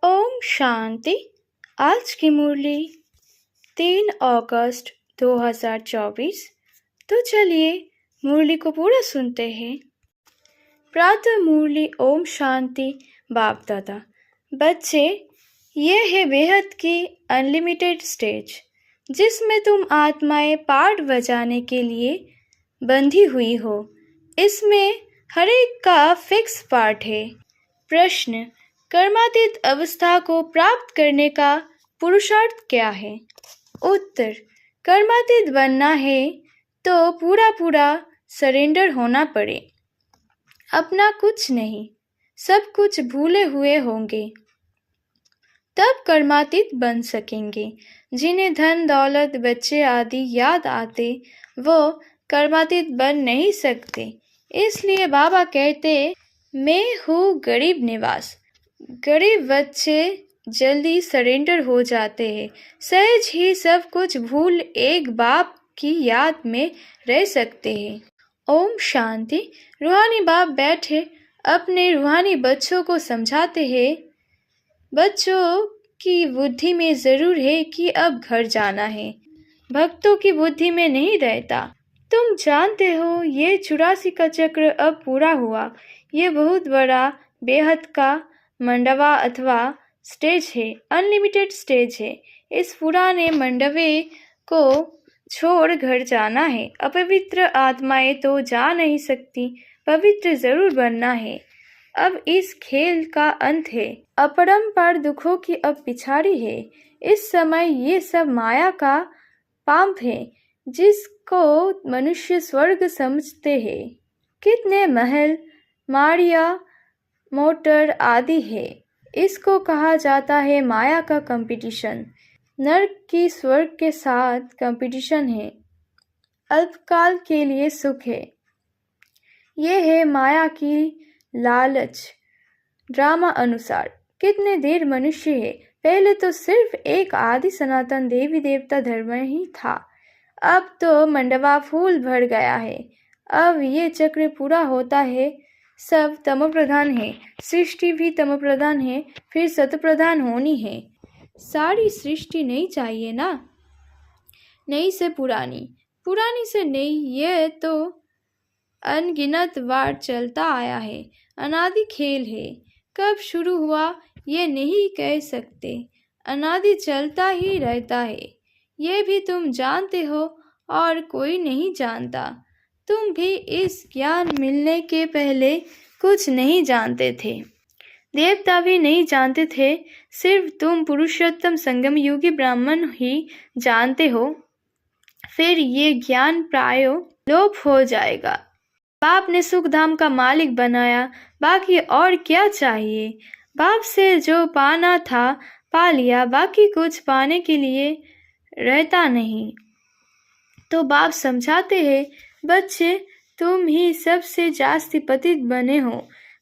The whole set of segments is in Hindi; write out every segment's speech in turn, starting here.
ओम शांति। आज की मुरली 3 अगस्त 2024। तो चलिए मुरली को पूरा सुनते हैं। प्रातः मुरली ओम शांति बाप दादा। बच्चे, ये है बेहद की अनलिमिटेड स्टेज जिसमें तुम आत्माएं पार्ट बजाने के लिए बंधी हुई हो। इसमें हर एक का फिक्स पार्ट है। प्रश्न: कर्मातीत अवस्था को प्राप्त करने का पुरुषार्थ क्या है? उत्तर: कर्मातीत बनना है तो पूरा सरेंडर होना पड़े। अपना कुछ नहीं, सब कुछ भूले हुए होंगे, तब कर्मातीत बन सकेंगे। जिन्हें धन दौलत बच्चे आदि याद आते वो कर्मातीत बन नहीं सकते। इसलिए बाबा कहते, मैं हूँ गरीब निवास। गरीब बच्चे जल्दी सरेंडर हो जाते हैं। सहज ही सब कुछ भूल एक बाप की याद में रह सकते हैं। ओम शांति। रूहानी बाप बैठे अपने रूहानी बच्चों को समझाते हैं। बच्चों की बुद्धि में जरूर है कि अब घर जाना है, भक्तों की बुद्धि में नहीं रहता। तुम जानते हो ये 84 का चक्र अब पूरा हुआ। ये बहुत बड़ा बेहद का मंडवा अथवा स्टेज है, अनलिमिटेड स्टेज है। इस पुराने मंडवे को छोड़ घर जाना है। अपवित्र आत्माएं तो जा नहीं सकती, पवित्र जरूर बनना है। अब इस खेल का अंत है। अपरंपार दुखों की अब पिछाड़ी है। इस समय ये सब माया का पाप है जिसको मनुष्य स्वर्ग समझते हैं। कितने महल, माड़िया, मोटर आदि है। इसको कहा जाता है माया का कंपटीशन। नर्क की स्वर्ग के साथ कंपटीशन है। अल्पकाल के लिए सुख है। ये है माया की लालच। ड्रामा अनुसार कितने देर मनुष्य है। पहले तो सिर्फ एक आदि सनातन देवी देवता धर्म ही था। अब तो मंडवा फूल भर गया है। अब ये चक्र पूरा होता है। सब तमो प्रधान है, सृष्टि भी तमो प्रधान है, फिर सत प्रधान होनी है। सारी सृष्टि नहीं चाहिए ना। नई से पुरानी, पुरानी से नई, ये तो अनगिनत बार चलता आया है। अनादि खेल है। कब शुरू हुआ ये नहीं कह सकते। अनादि चलता ही रहता है। ये भी तुम जानते हो और कोई नहीं जानता। तुम भी इस ज्ञान मिलने के पहले कुछ नहीं जानते थे। देवता भी नहीं जानते थे। सिर्फ तुम पुरुषोत्तम संगम युगी ब्राह्मण ही जानते हो। फिर ये ज्ञान प्रायो लोप हो जाएगा। बाप ने सुख धाम का मालिक बनाया, बाकी और क्या चाहिए। बाप से जो पाना था पा लिया, बाकी कुछ पाने के लिए रहता नहीं। तो बाप समझाते हैं, बच्चे तुम ही सबसे जास्ती पतित बने हो।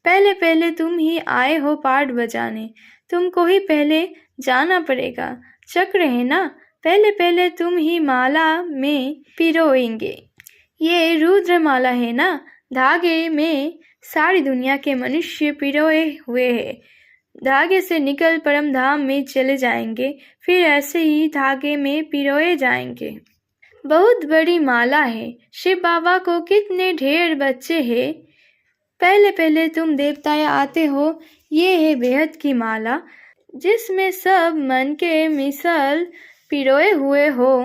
पहले पहले तुम ही आए हो पार्ट बजाने। तुमको ही पहले जाना पड़ेगा। चक्र है ना, पहले पहले तुम ही माला में पिरोएंगे। ये रुद्र माला है ना, धागे में सारी दुनिया के मनुष्य पिरोए हुए हैं। धागे से निकल परम धाम में चले जाएंगे, फिर ऐसे ही धागे में पिरोए जाएंगे। बहुत बड़ी माला है। शिव बाबा को कितने ढेर बच्चे हैं। पहले पहले तुम देवताएं आते हो। ये है बेहद की माला जिसमें सब मन के मिसल पिरोए हुए हो।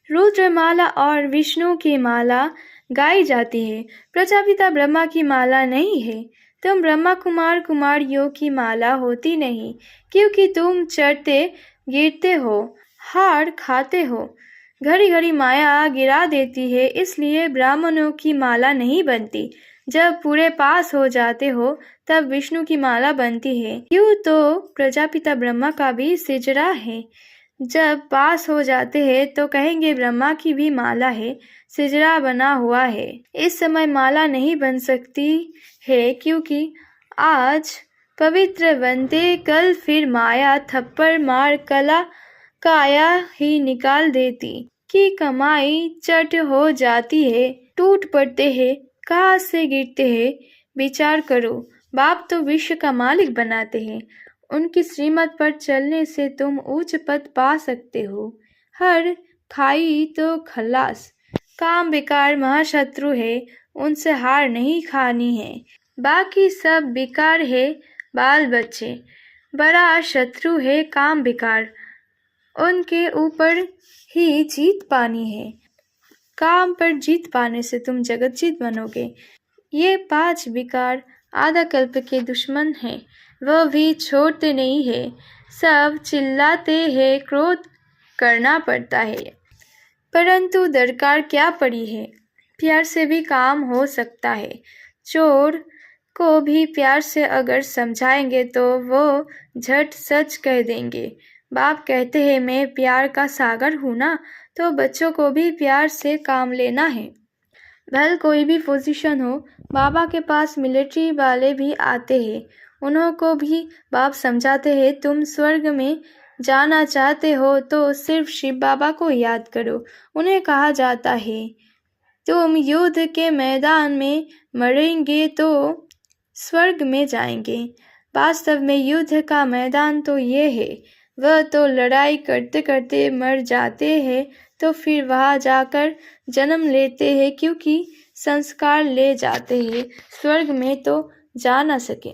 रुद्र माला और विष्णु की माला गाई जाती है। प्रजापिता ब्रह्मा की माला नहीं है। तुम ब्रह्मा कुमार कुमारियों की माला होती नहीं, क्योंकि तुम चढ़ते गिरते हो, हार खाते हो। घड़ी घड़ी माया गिरा देती है, इसलिए ब्राह्मणों की माला नहीं बनती। जब पूरे पास हो जाते हो तब विष्णु की माला बनती है। यूँ तो प्रजापिता ब्रह्मा का भी सिजरा है। जब पास हो जाते हैं तो कहेंगे ब्रह्मा की भी माला है, सिजरा बना हुआ है। इस समय माला नहीं बन सकती है, क्योंकि आज पवित्र बनते कल फिर माया थप्पड़ मार कला काया ही निकाल देती कि कमाई चट हो जाती है। टूट पड़ते हैं, कहाँ से गिरते हैं, विचार करो। बाप तो विश्व का मालिक बनाते हैं। उनकी श्रीमत पर चलने से तुम उच्च पद पा सकते हो। हर खाई तो खल्लास। काम बेकार महाशत्रु है, उनसे हार नहीं खानी है। बाकी सब बेकार है, बाल बच्चे। बड़ा शत्रु है काम बेकार, उनके ऊपर ही जीत पानी है। काम पर जीत पाने से तुम जगत जीत बनोगे। ये 5 विकार आधा कल्प के दुश्मन हैं, वह भी छोड़ते नहीं है। सब चिल्लाते हैं, क्रोध करना पड़ता है, परंतु दरकार क्या पड़ी है। प्यार से भी काम हो सकता है। चोर को भी प्यार से अगर समझाएंगे तो वो झट सच कह देंगे। बाप कहते हैं मैं प्यार का सागर हूँ ना, तो बच्चों को भी प्यार से काम लेना है। भल कोई भी पोजीशन हो, बाबा के पास मिलिट्री वाले भी आते हैं, उन्हों को भी बाप समझाते हैं तुम स्वर्ग में जाना चाहते हो तो सिर्फ शिव बाबा को याद करो। उन्हें कहा जाता है तुम युद्ध के मैदान में मरेंगे तो स्वर्ग में जाएंगे। वास्तव में युद्ध का मैदान तो ये है, वह तो लड़ाई करते करते मर जाते हैं तो फिर वहाँ जाकर जन्म लेते हैं, क्योंकि संस्कार ले जाते हैं, स्वर्ग में तो जा न सके।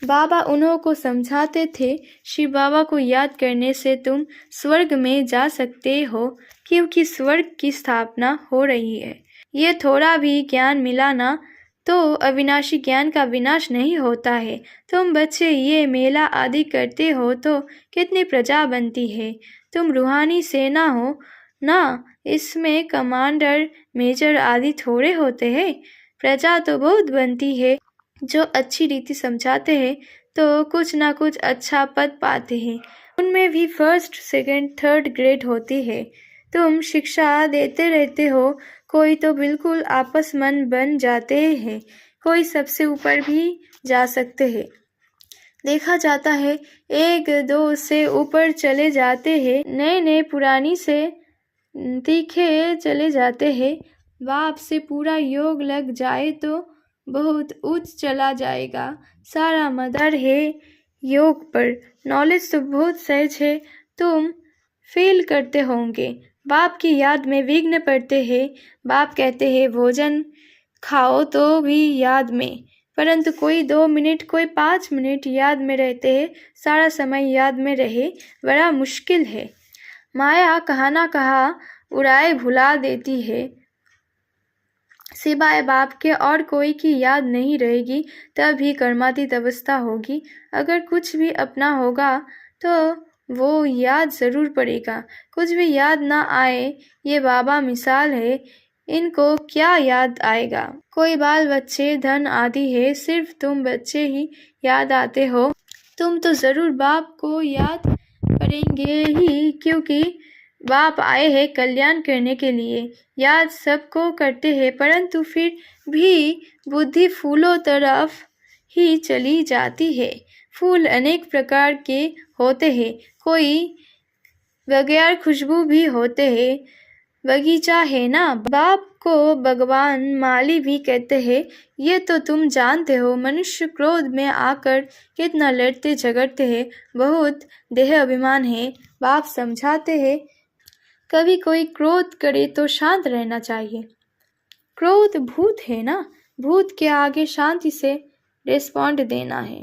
बाबा उन्हों को समझाते थे शिव बाबा को याद करने से तुम स्वर्ग में जा सकते हो, क्योंकि स्वर्ग की स्थापना हो रही है। ये थोड़ा भी ज्ञान मिला ना तो अविनाशी ज्ञान का विनाश नहीं होता है। तुम बच्चे ये मेला आदि करते हो तो कितनी प्रजा बनती है। तुम रूहानी सेना हो ना, इसमें कमांडर मेजर आदि थोड़े होते हैं। प्रजा तो बहुत बनती है, जो अच्छी रीति समझाते हैं तो कुछ ना कुछ अच्छा पद पाते हैं। उनमें भी फर्स्ट सेकंड थर्ड ग्रेड होती है। तुम शिक्षा देते रहते हो, कोई तो बिल्कुल आपस मन बन जाते हैं, कोई सबसे ऊपर भी जा सकते हैं। देखा जाता है 1-2 से ऊपर चले जाते हैं, नए नए पुरानी से तीखे चले जाते हैं। बाप से पूरा योग लग जाए तो बहुत उच्च चला जाएगा। सारा मदार है योग पर। नॉलेज तो बहुत सहज है, तुम फेल करते होंगे। बाप की याद में विघ्न पड़ते हैं। बाप कहते हैं भोजन खाओ तो भी याद में, परंतु कोई 2 मिनट कोई 5 मिनट याद में रहते हैं, सारा समय याद में रहे बड़ा मुश्किल है। माया कहा ना कहा उड़ाए भुला देती है, सिवाय बाप के और कोई की याद नहीं रहेगी, तब ही कर्मातीत अवस्था होगी। अगर कुछ भी अपना होगा तो वो याद जरूर पड़ेगा। कुछ भी याद ना आए, ये बाबा मिसाल है, इनको क्या याद आएगा। कोई बाल बच्चे धन आदि है, सिर्फ तुम बच्चे ही याद आते हो। तुम तो जरूर बाप को याद करेंगे ही, क्योंकि बाप आए हैं कल्याण करने के लिए। याद सबको करते हैं, परंतु फिर भी बुद्धि फूलों तरफ ही चली जाती है। फूल अनेक प्रकार के होते हैं, कोई बगैर खुशबू भी होते हैं। बगीचा है ना, बाप को भगवान माली भी कहते हैं, ये तो तुम जानते हो। मनुष्य क्रोध में आकर कितना लड़ते झगड़ते हैं, बहुत देह अभिमान है। बाप समझाते हैं कभी कोई क्रोध करे तो शांत रहना चाहिए। क्रोध भूत है ना, भूत के आगे शांति से रिस्पॉन्ड देना है।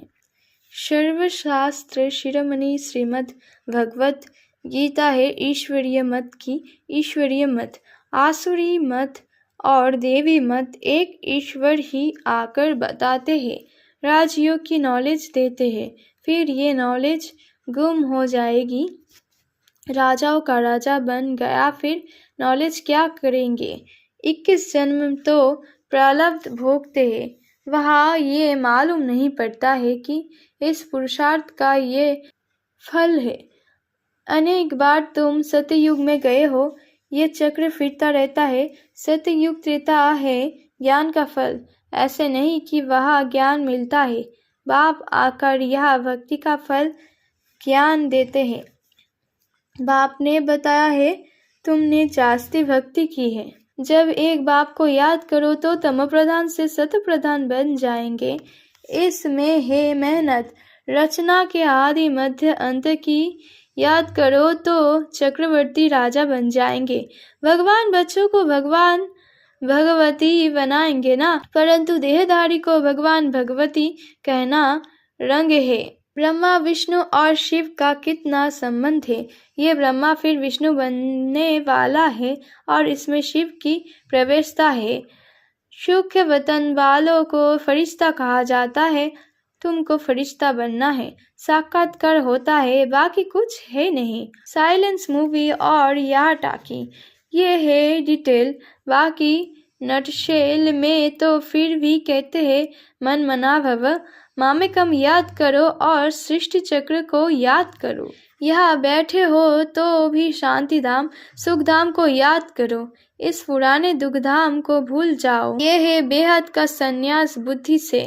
सर्वशास्त्र शिरोमणि श्रीमद् भगवत गीता है ईश्वरीय मत की। ईश्वरीय मत, आसुरी मत और देवी मत एक ईश्वर ही आकर बताते हैं, राजयोग की नॉलेज देते हैं, फिर ये नॉलेज गुम हो जाएगी। राजाओं का राजा बन गया, फिर नॉलेज क्या करेंगे। 21 जन्म तो प्रारब्ध भोगते हैं, वहाँ ये मालूम नहीं पड़ता है कि इस पुरुषार्थ का ये फल है। अनेक बार तुम सत्ययुग में गए हो, ये चक्र फिरता रहता है। सत्ययुग त्रेता है ज्ञान का फल, ऐसे नहीं कि वहाँ ज्ञान मिलता है। बाप आकर यह भक्ति का फल ज्ञान देते हैं। बाप ने बताया है तुमने जास्ती भक्ति की है। जब एक बाप को याद करो तो तम प्रधान से सत प्रधान बन जाएंगे। इसमें है मेहनत। रचना के आदि मध्य अंत की याद करो तो चक्रवर्ती राजा बन जाएंगे। भगवान बच्चों को भगवान भगवती बनाएंगे ना, परंतु देहधारी को भगवान भगवती कहना रंग है। ब्रह्मा विष्णु और शिव का कितना संबंध है। ये ब्रह्मा फिर विष्णु बनने वाला है और इसमें शिव की प्रवेशता है। सूक्ष्म वतन वालों को फरिश्ता कहा जाता है। तुमको फरिश्ता बनना है। साक्षात्कार होता है, बाकी कुछ है नहीं। साइलेंस मूवी और या टाकी, ये है डिटेल। बाकी नटशेल में तो फिर भी कहते हैं मन मना भव। मामेकम याद करो और सृष्टि चक्र को याद करो। यहाँ बैठे हो तो भी शांति धाम सुख धाम को याद करो। इस पुराने दुख धाम को भूल जाओ। ये है बेहद का संन्यास बुद्धि से,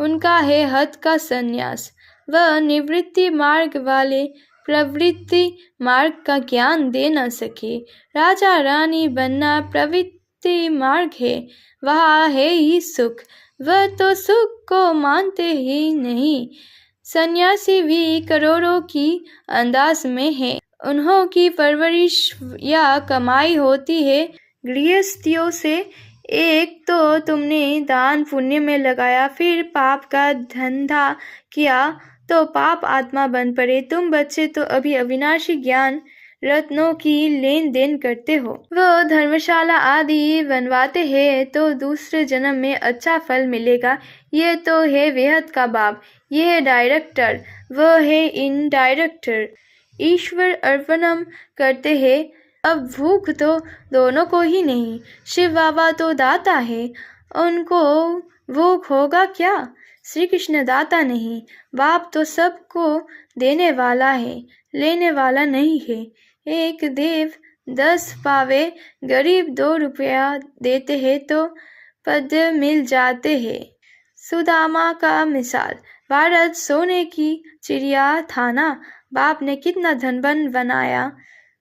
उनका है हद का संन्यास। वह निवृत्ति मार्ग वाले प्रवृत्ति मार्ग का ज्ञान दे न सके। राजा रानी बनना प्रवृत्ति मार्ग है, वहाँ है ही सुख। वह तो सुख को मानते ही नहीं। सन्यासी भी करोड़ों की अंदाज में है। उन्हों की परवरिश या कमाई होती है गृहस्थियों से। एक तो तुमने दान पुण्य में लगाया, फिर पाप का धंधा किया तो पाप आत्मा बन पड़े। तुम बच्चे तो अभी अविनाशी ज्ञान रत्नों की लेन देन करते हो। वो धर्मशाला आदि बनवाते हैं तो दूसरे जन्म में अच्छा फल मिलेगा। ये तो है बेहद का बाप, ये है डायरेक्टर, वो है इन डायरेक्टर। ईश्वर अर्पणम करते हैं। अब भूख तो दोनों को ही नहीं। शिव बाबा तो दाता है, उनको भूख होगा क्या? श्री कृष्ण दाता नहीं, बाप तो सबको देने वाला है, लेने वाला नहीं है। एक देव 10 पावे, गरीब 2 रुपया देते हैं तो पद मिल जाते हैं। सुदामा का मिसाल, भारत सोने की चिड़िया था ना। बाप ने कितना धनवान बनाया।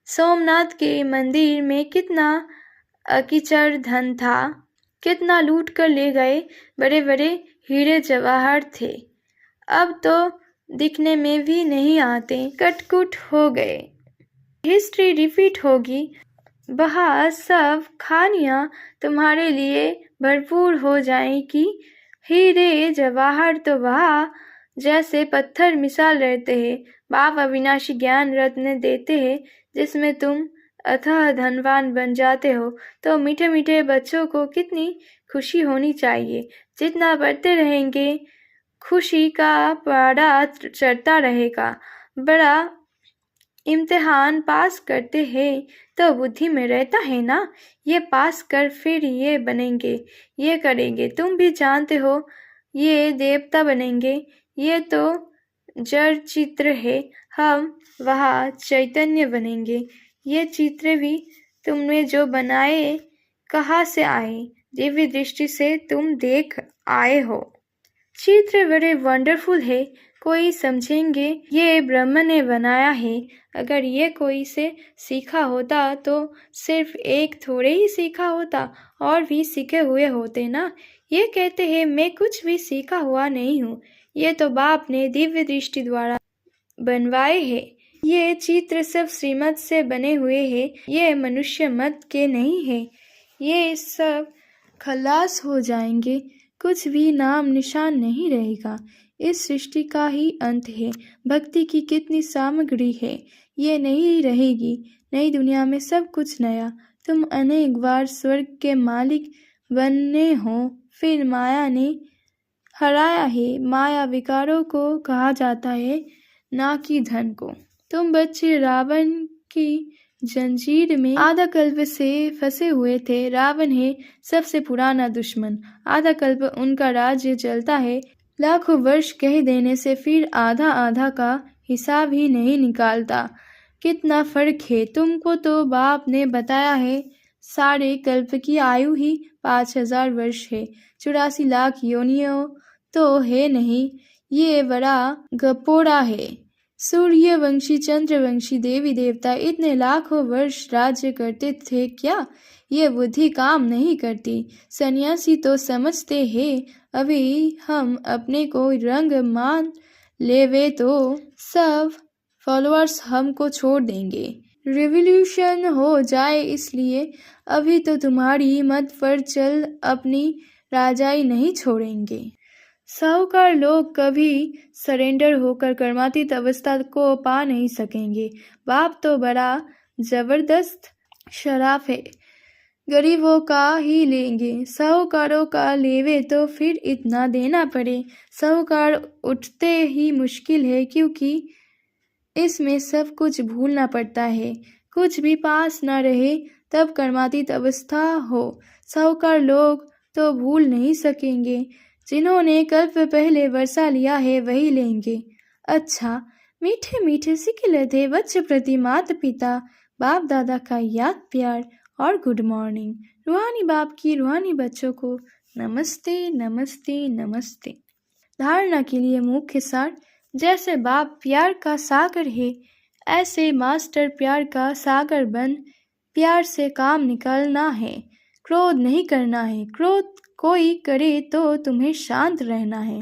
सोमनाथ के मंदिर में कितना अकीचर धन था, कितना लूट कर ले गए। बड़े बड़े हीरे जवाहर थे, अब तो दिखने में भी नहीं आते, कटकुट हो गए। हिस्ट्री रिपीट होगी, वहाँ सब खानियाँ तुम्हारे लिए भरपूर हो जाएगी। हीरे जवाहर तो वहाँ जैसे पत्थर मिसाल रहते हैं। बाप अविनाशी ज्ञान रत्न देते हैं जिसमें तुम अथाह धनवान बन जाते हो। तो मीठे मीठे बच्चों को कितनी खुशी होनी चाहिए। जितना बढ़ते रहेंगे खुशी का पारा चढ़ता रहेगा। बड़ा इम्तिहान पास करते हैं तो बुद्धि में रहता है ना, ये पास कर फिर ये बनेंगे, ये करेंगे। तुम भी जानते हो ये देवता बनेंगे। ये तो जड़ चित्र है, हम वहाँ चैतन्य बनेंगे। ये चित्र भी तुमने जो बनाए कहाँ से आए? दिव्य दृष्टि से तुम देख आए हो। चित्र बड़े वंडरफुल है, कोई समझेंगे ये ब्रह्म ने बनाया है। अगर ये कोई से सीखा होता तो सिर्फ एक थोड़े ही सीखा होता, और भी सीखे हुए होते ना। ये कहते हैं मैं कुछ भी सीखा हुआ नहीं हूँ, ये तो बाप ने दिव्य दृष्टि द्वारा बनवाए हैं। ये चित्र सब श्रीमत से बने हुए हैं, ये मनुष्य मत के नहीं है। ये सब खलास हो जाएंगे, कुछ भी नाम निशान नहीं रहेगा। इस सृष्टि का ही अंत है। भक्ति की कितनी सामग्री है, ये नहीं रहेगी। नई दुनिया में सब कुछ नया। तुम अनेक बार स्वर्ग के मालिक बनने हो, फिर माया ने हराया है। माया विकारों को कहा जाता है, ना कि धन को। तुम बच्चे रावण की जंजीर में आधा कल्प से फंसे हुए थे। रावण है सबसे पुराना दुश्मन। आधा कल्प उनका राज्य चलता है, लाखों वर्ष कह देने से फिर आधा आधा का हिसाब ही नहीं निकालता। कितना फर्क है। तुमको तो बाप ने बताया है सारे कल्प की आयु ही 5000 वर्ष है। 84 लाख योनियों तो है नहीं, ये बड़ा गपोड़ा है। सूर्यवंशी चंद्रवंशी देवी देवता इतने लाखों वर्ष राज्य करते थे क्या? ये बुद्धि काम नहीं करती। सन्यासी तो समझते हैं अभी हम अपने को रंग मान लेवे तो सब फॉलोअर्स हमको छोड़ देंगे। रिवॉल्यूशन हो जाए, इसलिए अभी तो तुम्हारी मत पर चल अपनी राजाई नहीं छोड़ेंगे। साहूकार लोग कभी सरेंडर होकर कर्मातीत अवस्था को पा नहीं सकेंगे। बाप तो बड़ा जबरदस्त शराफ है, गरीबों का ही लेंगे। साहूकारों का लेवे तो फिर इतना देना पड़े। साहूकार उठते ही मुश्किल है, क्योंकि इसमें सब कुछ भूलना पड़ता है। कुछ भी पास न रहे तब कर्मातीत अवस्था हो। साहूकार लोग तो भूल नहीं सकेंगे। जिन्होंने कल्प पहले वर्षा लिया है वही लेंगे। अच्छा, मीठे मीठे सिक्के थे बच्चे प्रति माता पिता, बाप दादा का याद प्यार और गुड मॉर्निंग। रूहानी बाप की रूहानी बच्चों को नमस्ते नमस्ते नमस्ते। धारणा के लिए मुख्य सार, जैसे बाप प्यार का सागर है, ऐसे मास्टर प्यार का सागर बन प्यार से काम निकालना है। क्रोध नहीं करना है। क्रोध कोई करे तो तुम्हें शांत रहना है।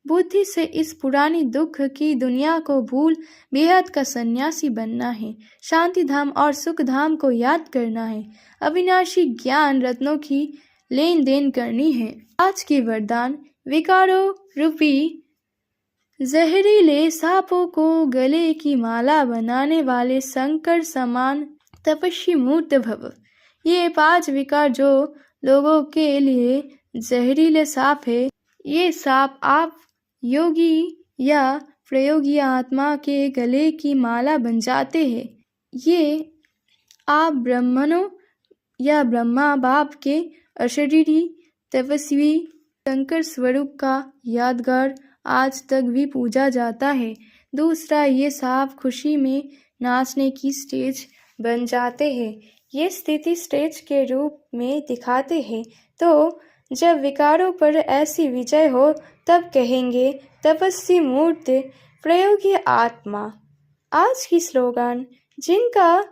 बुद्धि से इस पुरानी दुख की दुनिया को भूल बेहद का सन्यासी बनना है। शांति धाम और सुख धाम को याद करना है। अविनाशी ज्ञान रत्नों की लेन देन करनी है। आज की वरदान, विकारों रूपी जहरीले सांपों को गले की माला बनाने वाले शंकर समान तपस्वी मूर्त भव। ये 5 विकार जो लोगों के लिए जहरीले सांप है, ये सांप आप योगी या प्रयोगी आत्मा के गले की माला बन जाते हैं। ये आप ब्राह्मणों या ब्रह्मा बाप के अशरीरी तपस्वी शंकर स्वरूप का यादगार आज तक भी पूजा जाता है। दूसरा, ये सांप खुशी में नाचने की स्टेज बन जाते हैं। ये स्थिति स्टेज के रूप में दिखाते हैं। तो जब विकारों पर ऐसी विजय हो तब कहेंगे तपस्वी मूर्त प्रयोगी आत्मा। आज की स्लोगन, जिनका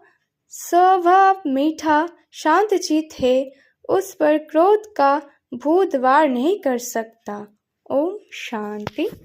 स्वभाव मीठा शांतचित्त है, उस पर क्रोध का भूत वार नहीं कर सकता। ओम शांति।